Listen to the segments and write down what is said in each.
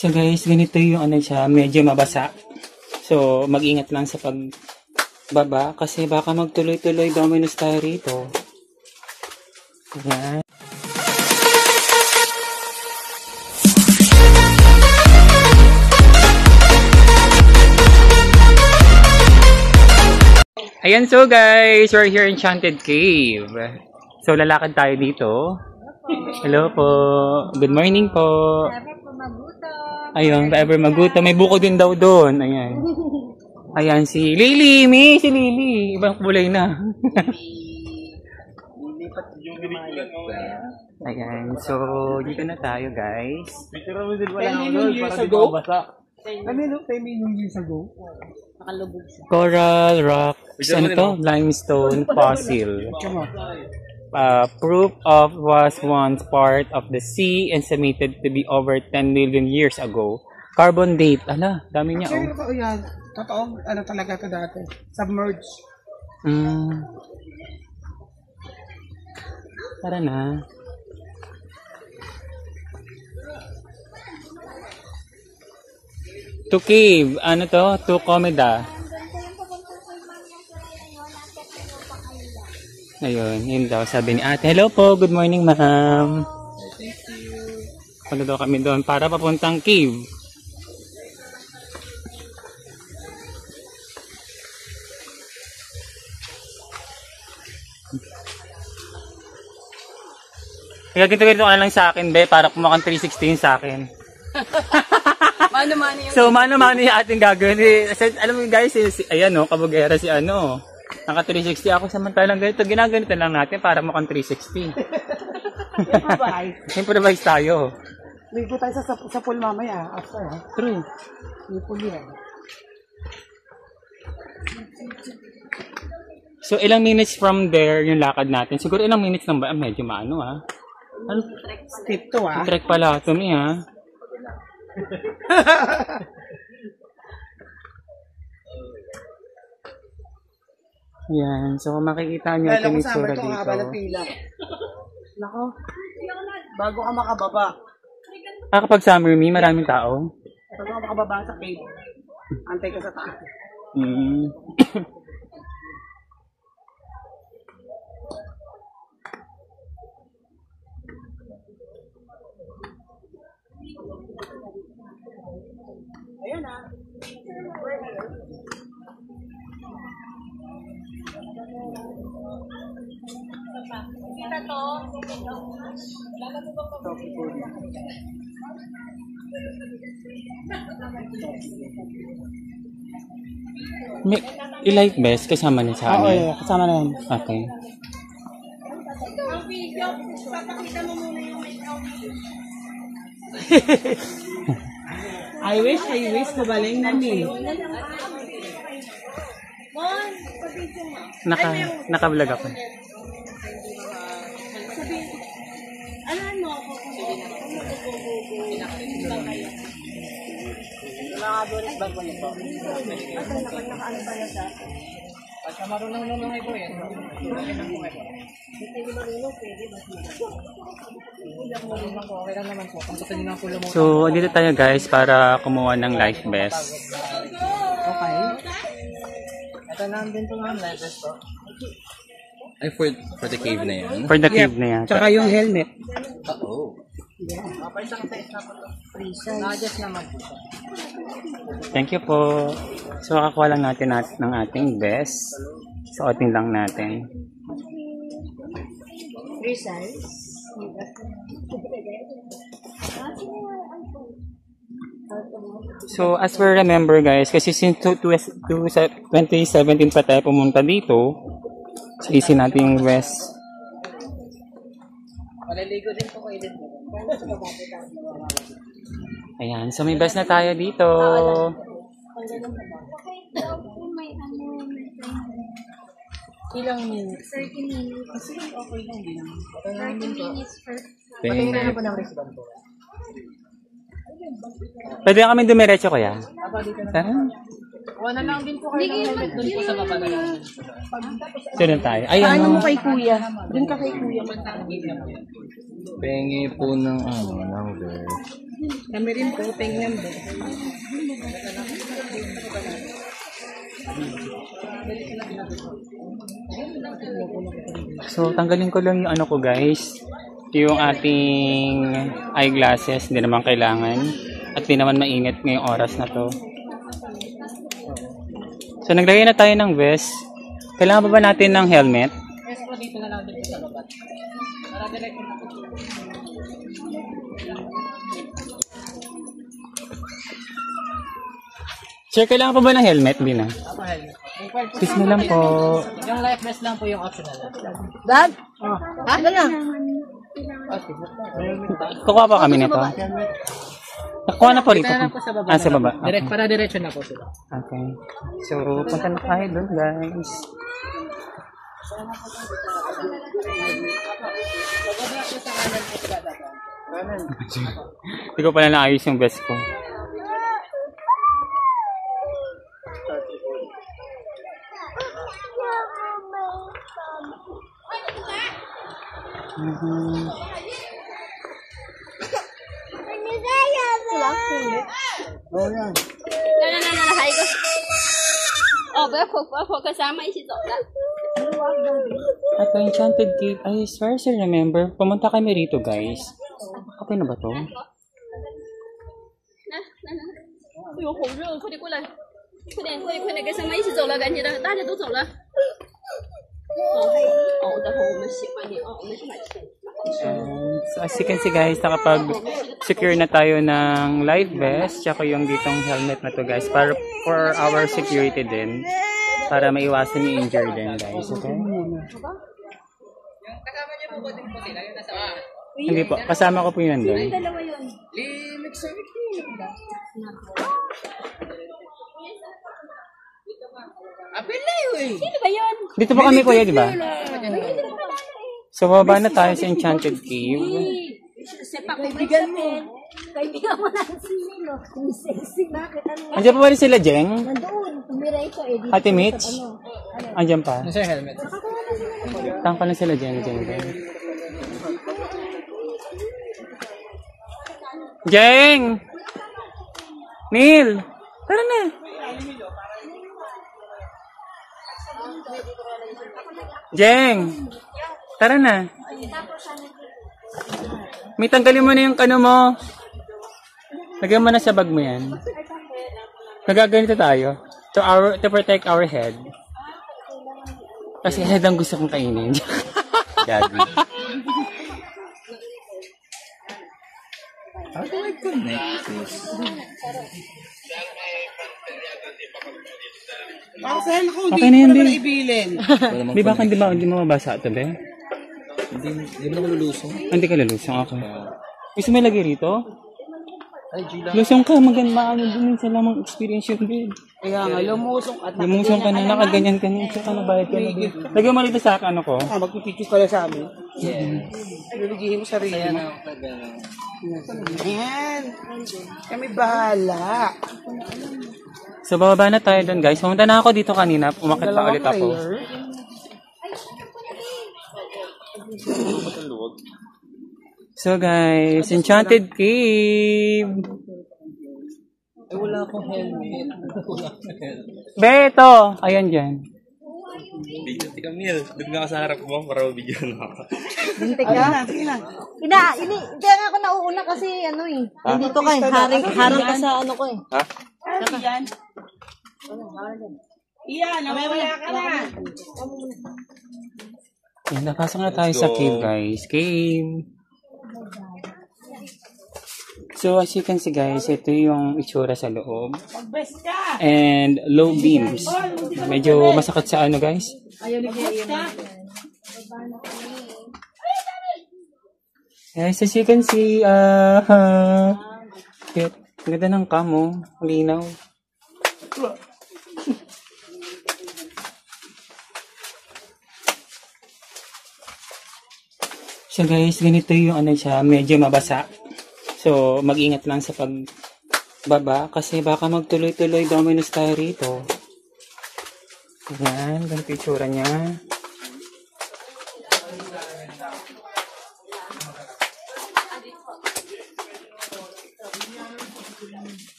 So guys, ganito yung ano siya, medyo mabasa. So, mag-ingat lang sa pagbaba kasi baka magtuloy-tuloy dominos tayo rito. Ayan. Ayan, so guys, we're here in Enchanted Cave. So, lalakad tayo dito. Hello po. Good morning po. Ayun, ever magutom. May buko din daw doon. Ayan. Ayan, si Lily. Si Lily. Ibang kulay na. Ayan, so, dito na tayo, guys. 10 million years ago? 10 million years ago? Nakalubog siya. Coral rock. Ano to? Limestone fossil. Proof of was once part of the sea and estimated to be over 10 million years ago. Carbon date. Ala, dami niya oh. Totoo yan. Totoo. Ano talaga ito dati? Submerged. Tara na. To cave. Ano to? To Comeda. Ayun, yun daw sabi ni ate. Hello po, good morning ma'am. Thank you. Punta daw kami doon para papuntang cave. Kaya ganito ka na lang sa akin, be, para kumakang 316 sa akin. Mano-mano yung... So, mano-mano yung ating gagawin. Alam mo guys, ayan o, kabugera si ano. Naka 360 ako, samantalang ganito. Ginaganito lang natin para mukhang 360. Improvise. Improvise tayo. Ligo tayo sa pool mamaya. After ha? True. Yung pool yan. So, ilang minutes from there yung lakad natin? Siguro ilang minutes lang ba? Medyo maano ha? Ano? Steep to ha? Trek pala ito ha? Yan. So, kung makikita nyo ito yung itsura dito. Nako. Bago ka makababa. Kapag summer me, maraming tao. Bago ka makababa sa cave. Antay ka sa taas. Ayan na. Kita to. May i-life vest kasama na sa amin. Oo, kasama na yan. Okay. Ang video, papakita mo muna yung make-out. I wish, kabaling na ni. Mon, pabidyo mo. Naka-vlog ako. Alam mo ako kung Nakakabulis ba po nito? nakaano pala sa Pagka marunong nung ito yan. Okay lang naman po. Pagkasin nyo ng kulo mo. So, dito tayo guys para kumuha ng life vest. Okay. Ito nandun po nga life vest po. Ay, for the cave na yan? For the cave na yan. Tsaka yung helmet. Oo. Okay, isang test na po ito. Na-adjust naman po. Thank you po. So, kakakuha lang natin ng ating vest. Suotin lang natin. free size. So, as we remember guys, kasi since 2017 pa tayo pumunta dito, so isi natin yung vest. Maliligo din po kayo din. Ayan, so may vest na tayo dito. Ilang minutes? 30 minutes. Kasi okay lang din. 30 minutes for... Patingin na po ng wristband po. Pwede kami dumiretso kaya? Aba, dito na. Tara. Wala lang din po kayo ng helmet doon po sa baba na lang. So, doon tayo. Ay, Paano ano? mo kay kuya? Doon ka kay kuya. Pengi po ng number. Kami rin po, peng number. So, tanggalin ko lang yung ano ko, guys. Yung ating eyeglasses. Hindi naman kailangan. At di naman mainit ngayong oras na to. So, naglagay na tayo ng vest. Kailangan pa ba natin ng helmet? Yes po, dito na lang din po sa baba. Para direct na po. Sir, kailangan pa ba ng helmet? Di na. Ako helmet. Excuse me lang po. Yung life vest lang po yung optional. Dad? Ha? Ano? Kukuha pa kami nito. Nakuha na po rito. Dito na lang po sa baba. Ah, sa baba. Direct, para diretso na po sila. Okay. So, punta na tayo doon, guys. Hindi ko pala naayos yung vest ko. Kasama isito. At the Enchanted Cave, I swear I remember, pumunta kami rito, guys. Okay na ba to? 哎呦，好热，快点过来，快点，快点，快点，跟上面一起走了，赶紧的，大家都走了。我待会我们喜欢你哦，我们去买吃。 So as you can see, guys, nakapag-secure na tayo ng life vest, tsaka yung ditong helmet na to, guys, para for our security din, para maiwasan yung injury din, guys, okay? Kasama niyo po ba din po sila? Yung nasa Hindi po, kasama ko po yun doon. Dalawa yun. Apil na yun eh. Sino ba yun? Dito pa kami, kuya, di ba? So, bababa na tayo sa Enchanted Cave. Sepak kaibigan mo. Kaibigan mo na si Nino. Yung sexy. Bakit? Ano? Andiyan pa ba rin sila, Jeng? Nandoon. Tumira ito eh. Dito. Ate Mitch? Andiyan pa? Nasa helmet. Tang pa lang sila, Jeng. Jeng! Neil! Tara na! Jeng! Tara na! May tanggalin mo na yung kano mo. Lagyan mo na sa bag mo yan. Nagaganito tayo. To protect our head. Kasi head ang gusto kong kainin. Daddy. How do I connect this? Okay na yun, Bill. Di ba hindi mo mabasa ito, be? Hindi mo na malulusong. Hindi ka lalusong, okay. Gusto mo ilagay rito? Lusong ka, maganda din sa lamang experience yun, Bill. Kaya nga, lumusong at Lumusong ka na, nakaganyan ka na, tsaka nabayad ka na, Bill. Lagyan mo rito sa ano ko. magpipicture ka lang sa amin. Lulugihin mo sarili mo. Ayan. Kami bahala. So, bababa na tayo doon, guys. Pumunta na ako dito kanina. Umakit pa ulit ako. So, guys, Enchanted Cave. Eh, wala akong helmet. Beto! Ayan dyan. Video, tika Mil. Doon nga sa harap mo para mabigyan ako. Kaya nga ako nauuna kasi ano eh. Dito ka eh. Harang ka sa ano ko eh. Ha? Iyan, nawawala ka na. Yan, napasok na tayo sa cave, guys. Cave. So, as you can see, guys, ito yung itsura sa loob. And low beams. Medyo masakit sa ano, guys. Guys, as you can see, cute. Ang ganda ng kamo. Linaw. So guys, ganito yung ano siya, medyo mabasa. So, mag-ingat lang sa baba kasi baka magtuloy-tuloy Domino's tayo rito. Ayan, ganito yung itsura niya.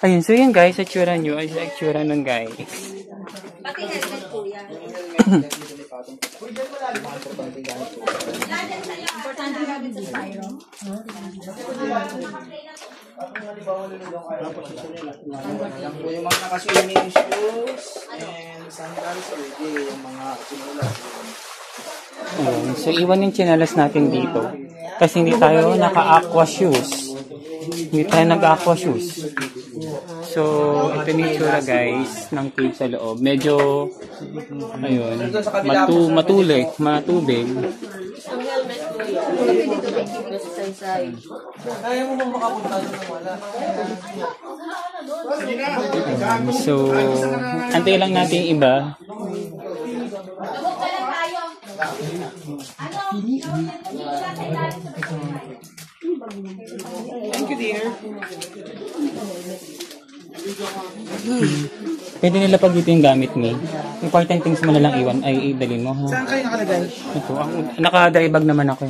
Ayun, so yun guys, itsura nyo ay sa itsura nun guys. Pati helmet po yan. Importante namin sa styro. Yung mga naka-swimming shoes and sandals, pwede yung mga sinulat. Ayun, so iwan yung chinelas natin dito. Kasi hindi tayo naka-aqua shoes. Hindi tayo nag-aqua shoes. So, ito yung itsura guys ng cave sa loob. Medyo, ayun, matubig. Ang helmet po yan. Dito may sa side. Kaya mo bang makapunta doon ng wala? So, antay lang natin yung iba. Thank you, dear. Pwede nila pag dito yung gamit ni. Important things mo na lang iwan ay idalhin mo ha. Saan kayo nakalagay? Ito, naka-dry bag naman ako.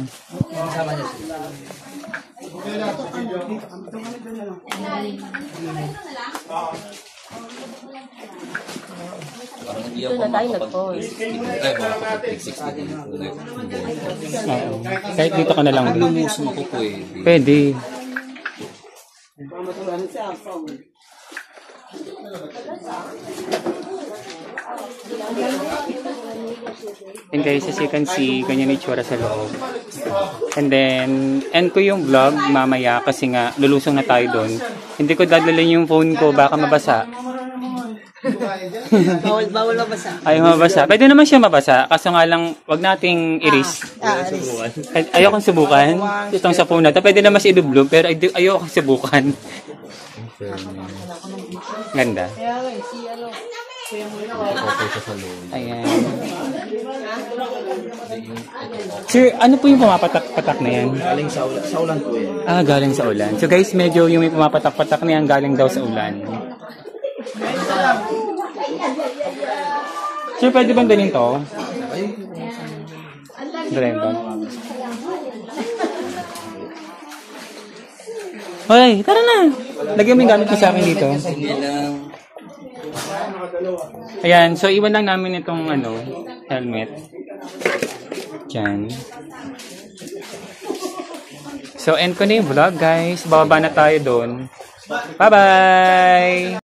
Dito na tayo nag-pause. Oo. Kahit dito ka na lang. Lumusun ako po eh. Pwede. And guys, as you can see, ganyan yung itsura sa loob. And then, end ko yung vlog mamaya kasi nga, lulusong na tayo doon. Hindi ko dadalhin yung phone ko, baka mabasa. Bawal mabasa. Ayaw mabasa. Pwede naman siya mabasa, kaso nga lang, wag nating i-risk. Ayokong subukan. Itong sa phone natin. Pwede naman siya i-dublog, pero ayokong subukan. Ganda. Ayan. Sir, ano po yung pumapatak-patak na yan? Galing sa ulan po yan. Ah, galing sa ulan. So guys, medyo yung may pumapatak-patak na yan galing daw sa ulan. Sir, pwede bang dalhin to? Dalhin to. Hoy, tara na! Lagyan mo yung gamit ko sa akin dito. Ayan, so iwan lang namin itong helmet. Diyan. So end ko na yung vlog guys. Bababa na tayo doon. Bye-bye!